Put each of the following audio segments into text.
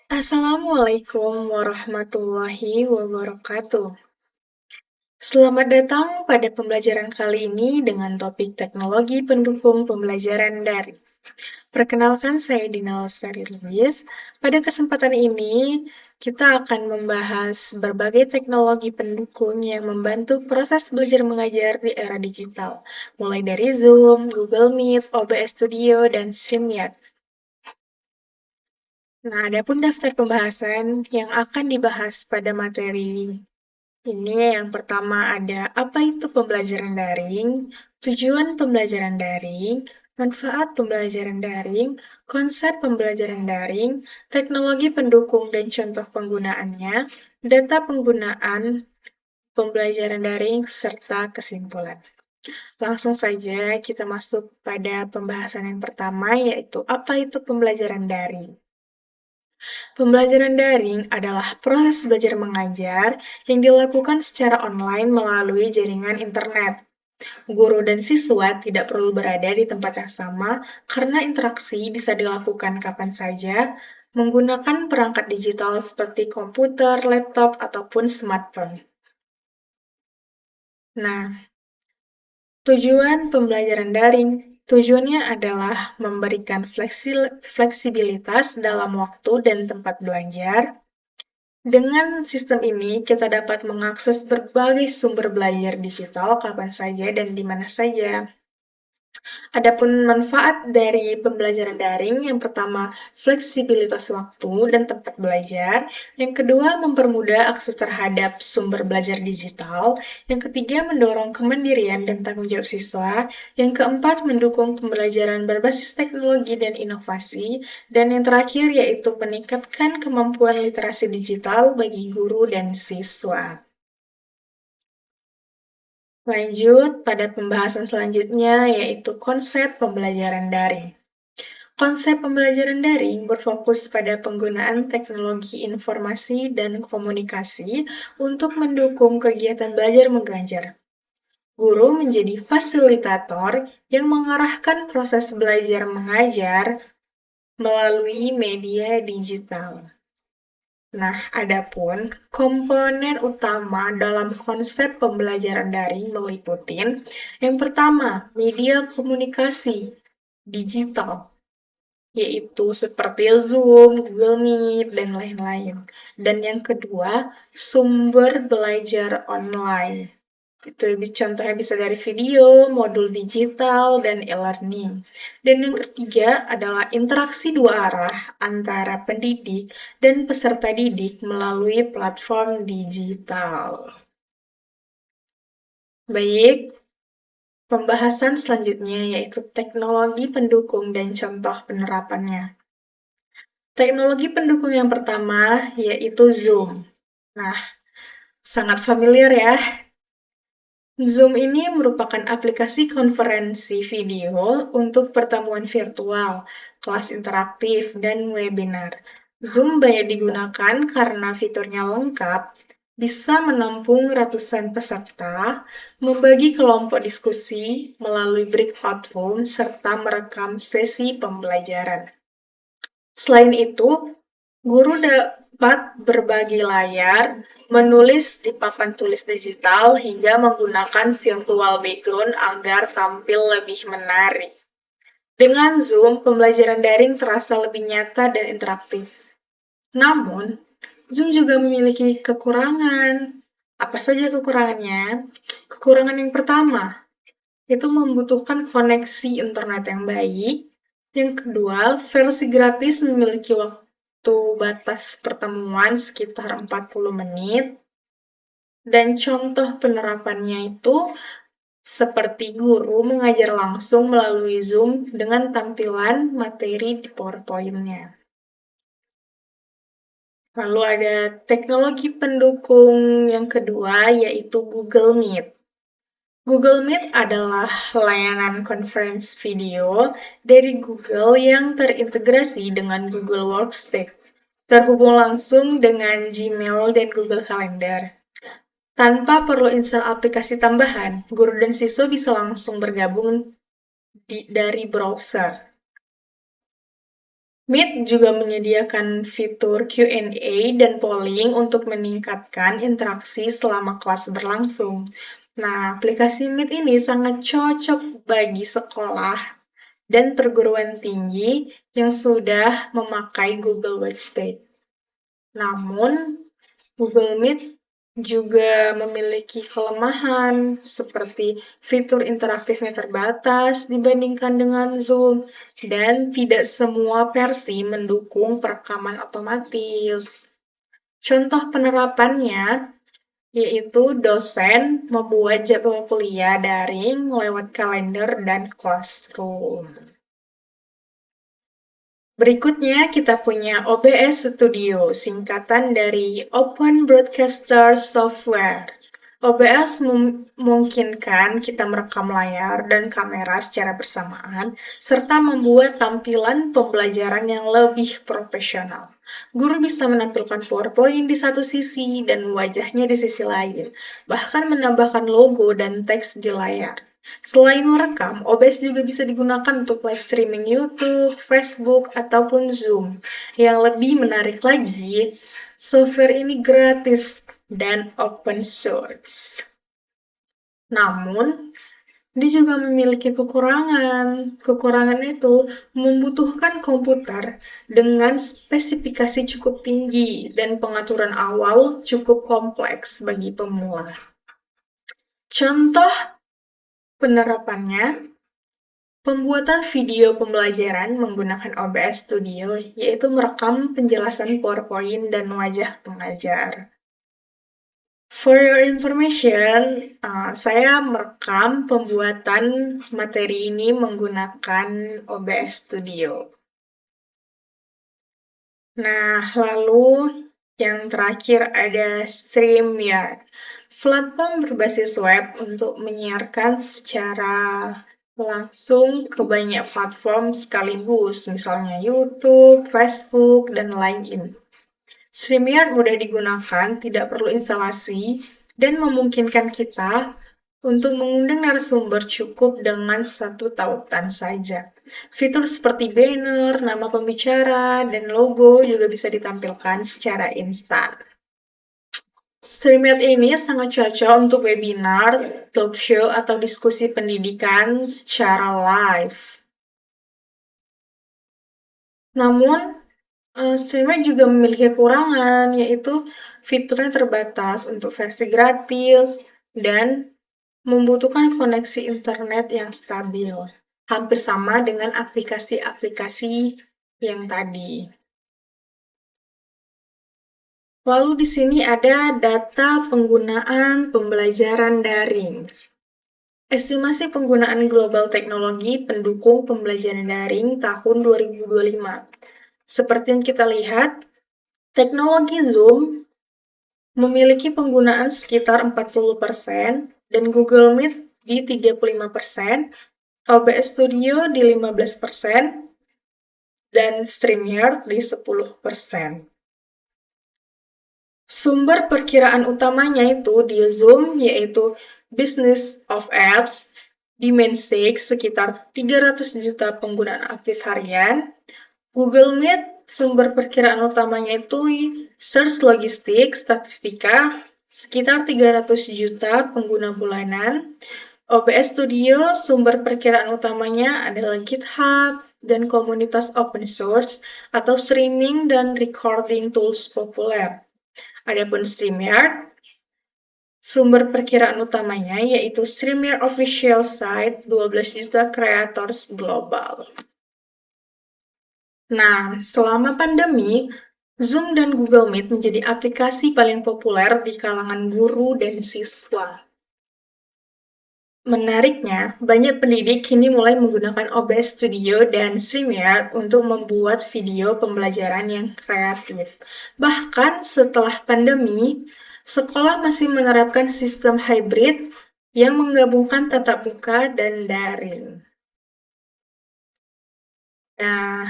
Assalamualaikum warahmatullahi wabarakatuh. Selamat datang pada pembelajaran kali ini dengan topik teknologi pendukung pembelajaran daring. Perkenalkan, saya Dina Lestari Lubis. Pada kesempatan ini, kita akan membahas berbagai teknologi pendukung yang membantu proses belajar mengajar di era digital, mulai dari Zoom, Google Meet, OBS Studio, dan StreamYard. Nah, adapun daftar pembahasan yang akan dibahas pada materi ini yang pertama ada apa itu pembelajaran daring, tujuan pembelajaran daring, manfaat pembelajaran daring, konsep pembelajaran daring, teknologi pendukung dan contoh penggunaannya, data penggunaan pembelajaran daring, serta kesimpulan. Langsung saja kita masuk pada pembahasan yang pertama, yaitu apa itu pembelajaran daring. Pembelajaran daring adalah proses belajar mengajar yang dilakukan secara online melalui jaringan internet. Guru dan siswa tidak perlu berada di tempat yang sama karena interaksi bisa dilakukan kapan saja menggunakan perangkat digital seperti komputer, laptop, ataupun smartphone. Nah, tujuan pembelajaran daring tujuannya adalah memberikan fleksibilitas dalam waktu dan tempat belajar. Dengan sistem ini, kita dapat mengakses berbagai sumber belajar digital kapan saja dan di mana saja. Adapun manfaat dari pembelajaran daring, yang pertama, fleksibilitas waktu dan tempat belajar. Yang kedua, mempermudah akses terhadap sumber belajar digital. Yang ketiga, mendorong kemandirian dan tanggung jawab siswa. Yang keempat, mendukung pembelajaran berbasis teknologi dan inovasi. Dan yang terakhir, yaitu meningkatkan kemampuan literasi digital bagi guru dan siswa. Lanjut pada pembahasan selanjutnya, yaitu konsep pembelajaran daring. Konsep pembelajaran daring berfokus pada penggunaan teknologi informasi dan komunikasi untuk mendukung kegiatan belajar mengajar. Guru menjadi fasilitator yang mengarahkan proses belajar mengajar melalui media digital. Nah, adapun komponen utama dalam konsep pembelajaran daring meliputi yang pertama, media komunikasi digital, yaitu seperti Zoom, Google Meet, dan lain-lain. Dan yang kedua, sumber belajar online. Itu contohnya bisa dari video, modul digital, dan e-learning. Dan yang ketiga adalah interaksi dua arah antara pendidik dan peserta didik melalui platform digital. Baik, pembahasan selanjutnya yaitu teknologi pendukung dan contoh penerapannya. Teknologi pendukung yang pertama yaitu Zoom. Nah, sangat familiar ya. Zoom ini merupakan aplikasi konferensi video untuk pertemuan virtual, kelas interaktif, dan webinar. Zoom banyak digunakan karena fiturnya lengkap, bisa menampung ratusan peserta, membagi kelompok diskusi melalui breakout room, serta merekam sesi pembelajaran. Selain itu, guru dapat berbagi layar, menulis di papan tulis digital, hingga menggunakan virtual background agar tampil lebih menarik. Dengan Zoom, pembelajaran daring terasa lebih nyata dan interaktif. Namun, Zoom juga memiliki kekurangan. Apa saja kekurangannya? Kekurangan yang pertama, itu membutuhkan koneksi internet yang baik. Yang kedua, versi gratis memiliki waktu batas pertemuan sekitar 40 menit. Dan contoh penerapannya itu seperti guru mengajar langsung melalui Zoom dengan tampilan materi di PowerPoint-nya. Lalu ada teknologi pendukung yang kedua, yaitu Google Meet. Google Meet adalah layanan conference video dari Google yang terintegrasi dengan Google Workspace, terhubung langsung dengan Gmail dan Google Calendar. Tanpa perlu install aplikasi tambahan, guru dan siswa bisa langsung bergabung dari browser. Meet juga menyediakan fitur Q&A dan polling untuk meningkatkan interaksi selama kelas berlangsung. Nah, aplikasi Meet ini sangat cocok bagi sekolah dan perguruan tinggi yang sudah memakai Google Workspace. Namun, Google Meet juga memiliki kelemahan seperti fitur interaktifnya terbatas dibandingkan dengan Zoom dan tidak semua versi mendukung perekaman otomatis. Contoh penerapannya yaitu dosen membuat jadwal kuliah daring lewat kalender dan classroom. Berikutnya kita punya OBS Studio, singkatan dari Open Broadcaster Software. OBS memungkinkan kita merekam layar dan kamera secara bersamaan, serta membuat tampilan pembelajaran yang lebih profesional. Guru bisa menampilkan PowerPoint di satu sisi dan wajahnya di sisi lain, bahkan menambahkan logo dan teks di layar. Selain merekam, OBS juga bisa digunakan untuk live streaming YouTube, Facebook, ataupun Zoom. Yang lebih menarik lagi, software ini gratis dan open source. Namun, dia juga memiliki kekurangan. Kekurangan itu membutuhkan komputer dengan spesifikasi cukup tinggi dan pengaturan awal cukup kompleks bagi pemula. Contoh penerapannya, pembuatan video pembelajaran menggunakan OBS Studio, yaitu merekam penjelasan PowerPoint dan wajah pengajar. For your information, saya merekam pembuatan materi ini menggunakan OBS Studio. Nah, lalu yang terakhir ada StreamYard, platform berbasis web untuk menyiarkan secara langsung ke banyak platform sekaligus, misalnya YouTube, Facebook, dan lain-lain. StreamYard mudah digunakan, tidak perlu instalasi, dan memungkinkan kita untuk mengundang narasumber cukup dengan satu tautan saja. Fitur seperti banner, nama pembicara, dan logo juga bisa ditampilkan secara instan. StreamYard ini sangat cocok untuk webinar, talk show, atau diskusi pendidikan secara live. Namun, StreamYard juga memiliki kekurangan, yaitu fiturnya terbatas untuk versi gratis dan membutuhkan koneksi internet yang stabil. Hampir sama dengan aplikasi-aplikasi yang tadi. Lalu di sini ada data penggunaan pembelajaran daring. Estimasi penggunaan global teknologi pendukung pembelajaran daring tahun 2025. Seperti yang kita lihat, teknologi Zoom memiliki penggunaan sekitar 40% dan Google Meet di 35%, OBS Studio di 15%, dan StreamYard di 10%. Sumber perkiraan utamanya itu di Zoom, yaitu Business of Apps, Dimensik sekitar 300 juta penggunaan aktif harian. Google Meet, sumber perkiraan utamanya itu Search Logistik, Statistika, sekitar 300 juta pengguna bulanan. OBS Studio, sumber perkiraan utamanya adalah GitHub dan komunitas open source atau streaming dan recording tools populer. Adapun StreamYard, sumber perkiraan utamanya yaitu StreamYard official site 12 juta creators global. Nah, selama pandemi, Zoom dan Google Meet menjadi aplikasi paling populer di kalangan guru dan siswa. Menariknya, banyak pendidik kini mulai menggunakan OBS Studio dan StreamYard untuk membuat video pembelajaran yang kreatif. Bahkan setelah pandemi, sekolah masih menerapkan sistem hybrid yang menggabungkan tatap muka dan daring. Nah,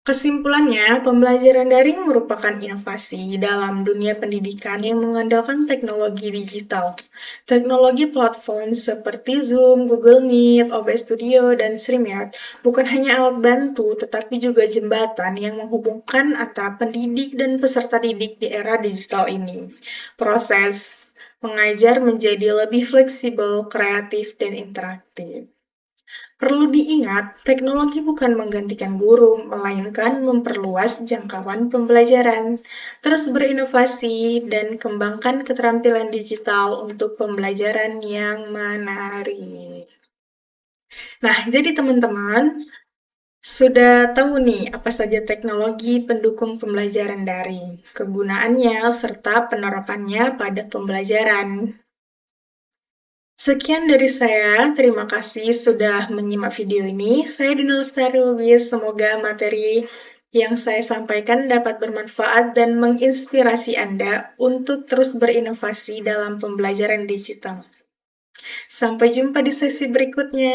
Kesimpulannya, pembelajaran daring merupakan inovasi dalam dunia pendidikan yang mengandalkan teknologi digital. Teknologi platform seperti Zoom, Google Meet, OBS Studio, dan StreamYard bukan hanya alat bantu, tetapi juga jembatan yang menghubungkan antara pendidik dan peserta didik di era digital ini. Proses mengajar menjadi lebih fleksibel, kreatif, dan interaktif. Perlu diingat, teknologi bukan menggantikan guru, melainkan memperluas jangkauan pembelajaran. Terus berinovasi dan kembangkan keterampilan digital untuk pembelajaran yang menarik. Nah, jadi teman-teman, sudah tahu nih apa saja teknologi pendukung pembelajaran daring, kegunaannya, serta penerapannya pada pembelajaran. Sekian dari saya, terima kasih sudah menyimak video ini. Saya Dina Lestari Lubis, semoga materi yang saya sampaikan dapat bermanfaat dan menginspirasi Anda untuk terus berinovasi dalam pembelajaran digital. Sampai jumpa di sesi berikutnya.